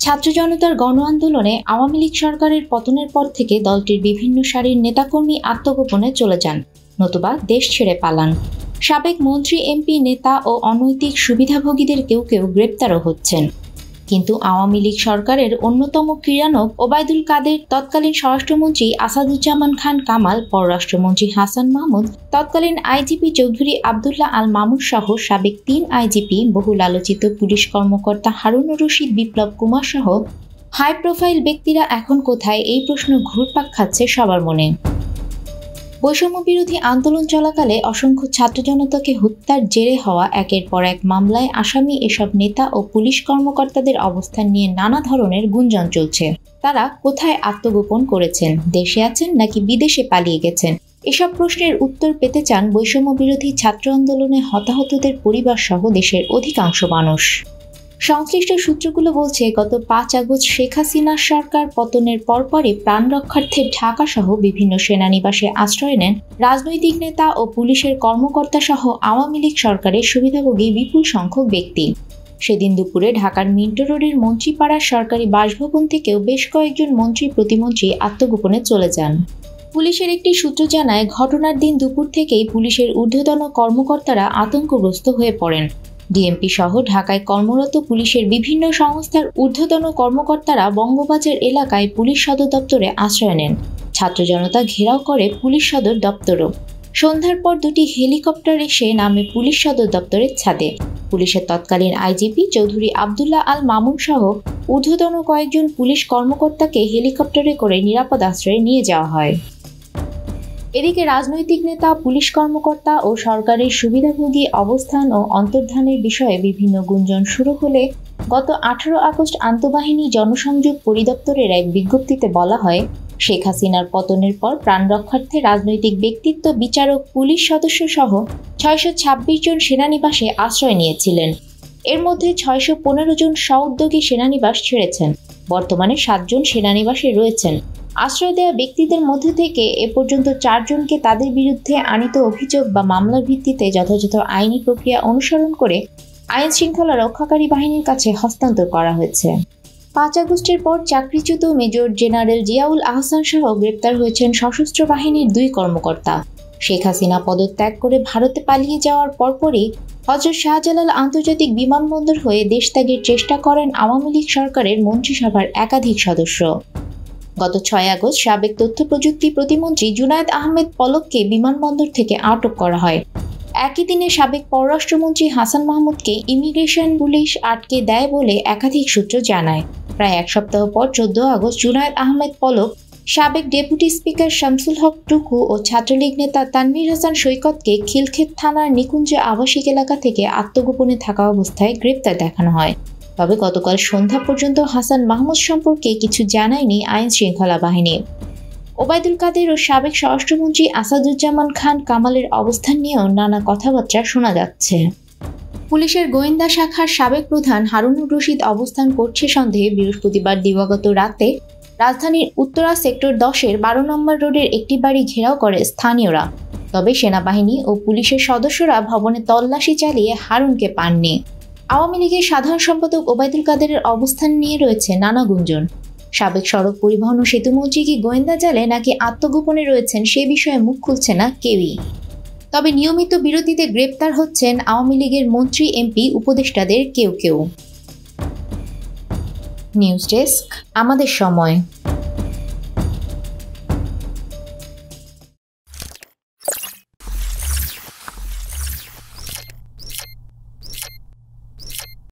ছাত্র জনতার গণ আন্দোলনে আওয়ামী লীগ সরকারের পতনের পর থেকে দলটির বিভিন্ন সারির নেতাকর্মী আত্মগোপনে চলে যান, নতুবা দেশ ছেড়ে পালান। সাবেক মন্ত্রী, এমপি, নেতা ও অনৈতিক সুবিধাভোগীদের কেউ কেউ গ্রেপ্তারও হচ্ছেন। কিন্তু আওয়ামী লীগ সরকারের অন্যতম ক্রীড়ানক ওবায়দুল কাদের, তৎকালীন স্বরাষ্ট্রমন্ত্রী আসাদুজ্জামান খান কামাল, পররাষ্ট্রমন্ত্রী হাসান মাহমুদ, তৎকালীন আইজিপি চৌধুরী আবদুল্লাহ আল মামুন সহ সাবেক ৩ আইজিপি, বহুল আলোচিত পুলিশ কর্মকর্তা হারুনুর রশিদ, বিপ্লব কুমার সহ হাই প্রোফাইল ব্যক্তিরা এখন কোথায়, এই প্রশ্ন ঘুরপাক খাচ্ছে সবার মনে। বৈষম্য বিরোধী আন্দোলন চলাকালে অসংখ্য ছাত্র জনতাকে হত্যার জেরে হওয়া একের পর এক মামলায় আসামি এসব নেতা ও পুলিশ কর্মকর্তাদের অবস্থান নিয়ে নানা ধরনের গুঞ্জন চলছে। তারা কোথায় আত্মগোপন করেছেন, দেশে আছেন নাকি বিদেশে পালিয়ে গেছেন? এসব প্রশ্নের উত্তর পেতে চান বৈষম্য বিরোধী ছাত্র আন্দোলনে হতাহতদের পরিবার সহ দেশের অধিকাংশ মানুষ। সংশ্লিষ্ট সূত্রগুলো বলছে, গত ৫ আগস্ট শেখ হাসিনার সরকার পতনের পরপরই প্রাণ রক্ষার্থে ঢাকা সহ বিভিন্ন সেনানিবাসে আশ্রয় নেন রাজনৈতিক নেতা ও পুলিশের কর্মকর্তা সহ আওয়ামী লীগ সরকারের সুবিধাভোগী বিপুল সংখ্যক ব্যক্তি। সেদিন দুপুরে ঢাকার মিন্টো রোডের মন্ত্রীপাড়ার সরকারি বাসভবন থেকেও বেশ কয়েকজন মন্ত্রী প্রতিমন্ত্রী আত্মগোপনে চলে যান। পুলিশের একটি সূত্র জানায়, ঘটনার দিন দুপুর থেকেই পুলিশের ঊর্ধ্বতন কর্মকর্তারা আতঙ্কগ্রস্ত হয়ে পড়েন। ডিএমপি সহ ঢাকায় কর্মরত পুলিশের বিভিন্ন সংস্থার ঊর্ধ্বতন কর্মকর্তারা বঙ্গবাজার এলাকায় পুলিশ সদর দপ্তরে আশ্রয় নেন। ছাত্র জনতা ঘেরাও করে পুলিশ সদর দপ্তরও। সন্ধ্যার পর দুটি হেলিকপ্টার এসে নামে পুলিশ সদর দপ্তরের ছাদে। পুলিশের তৎকালীন আইজিপি চৌধুরী আবদুল্লাহ আল মামুন সহ ঊর্ধ্বতন কয়েকজন পুলিশ কর্মকর্তাকে হেলিকপ্টারে করে নিরাপদ আশ্রয়ে নিয়ে যাওয়া হয়। এদিকে রাজনৈতিক নেতা, পুলিশ কর্মকর্তা ও সরকারের সুবিধাভোগী অবস্থান ও অন্তর্ধানের বিষয়ে বিভিন্ন গুঞ্জন শুরু হলে গত 18 আগস্ট আন্তঃবাহিনী জনসংযোগ পরিদপ্তরের এক বিজ্ঞপ্তিতে বলা হয়, শেখ হাসিনার পতনের পর প্রাণ রক্ষার্থে রাজনৈতিক ব্যক্তিত্ব, বিচারক, পুলিশ সদস্য সহ 626 জন সেনানিবাসে আশ্রয় নিয়েছিলেন। এর মধ্যে 615 জন স্ব-উদ্যোগী সেনানিবাস ছেড়েছেন। বর্তমানে 7 জন সেনানিবাসে রয়েছেন। আশ্রয় দেওয়া ব্যক্তিদের মধ্যে থেকে এ পর্যন্ত 4 জনকে তাদের বিরুদ্ধে আনীত অভিযোগ বা মামলার ভিত্তিতে যথাযথ আইনি প্রক্রিয়া অনুসরণ করে আইন শৃঙ্খলা রক্ষাকারী বাহিনীর কাছে হস্তান্তর করা হয়েছে। 5 আগস্টের পর চাকরিচ্যুত মেজর জেনারেল জিয়াউল আহসান সহ গ্রেপ্তার হয়েছেন সশস্ত্র বাহিনীর 2 কর্মকর্তা। শেখ হাসিনা পদত্যাগ করে ভারতে পালিয়ে যাওয়ার পরপরই হযরত শাহজালাল আন্তর্জাতিক বিমানবন্দর হয়ে দেশত্যাগের চেষ্টা করেন আওয়ামী লীগ সরকারের মন্ত্রিসভার একাধিক সদস্য। গত 6 আগস্ট সাবেক তথ্য প্রযুক্তি প্রতিমন্ত্রী জুনায়েদ আহমেদ পলককে বিমানবন্দর থেকে আটক করা হয়। একই দিনে সাবেক পররাষ্ট্রমন্ত্রী হাসান মাহমুদকে ইমিগ্রেশন পুলিশ আটকে দেয় বলে একাধিক সূত্র জানায়। প্রায় 1 সপ্তাহ পর 14 আগস্ট জুনায়েদ আহমেদ পলক সাবেক ডেপুটি স্পিকার শামসুল হক টুকু ও ছাত্রলীগ নেতা তানভীর হাসান সৈকতকে খিলক্ষেত থানার নিকুঞ্জ আবাসিক এলাকা থেকে আত্মগোপনে থাকা অবস্থায় গ্রেপ্তার দেখানো হয়। তবে গতকাল সন্ধ্যা পর্যন্ত হাসান মাহমুদ সম্পর্কে কিছু জানায়নি আইন শৃঙ্খলা বাহিনী। ওবায়দুল কাদের ও সাবেক স্বরাষ্ট্রমন্ত্রী আসাদুজ্জামান খান কামালের অবস্থান নিয়েও নানা কথাবার্তা শোনা যাচ্ছে। পুলিশের গোয়েন্দা শাখার সাবেক প্রধান হারুনুর রশিদ অবস্থান করছে সন্দেহে বৃহস্পতিবার দিবাগত রাতে রাজধানীর উত্তরা সেক্টর 10-এর 12 নম্বর রোডের একটি বাড়ি ঘেরাও করে স্থানীয়রা। তবে সেনাবাহিনী ও পুলিশের সদস্যরা ভবনে তল্লাশি চালিয়ে হারুনকে পাননি। আওয়ামী লীগের সাধারণ সম্পাদক ওবায়দুল কাদেরের অবস্থান নিয়ে রয়েছে নানা গুঞ্জন। সাবেক সড়ক পরিবহন ও সেতুমন্ত্রী কি গোয়েন্দা জালে নাকি আত্মগোপনে রয়েছেন সে বিষয়ে মুখ খুলছে না কেউই। তবে নিয়মিত বিরতিতে গ্রেপ্তার হচ্ছেন আওয়ামী লীগের মন্ত্রী, এমপি, উপদেষ্টাদের কেউ কেউ। নিউজ ডেস্ক, আমাদের সময়।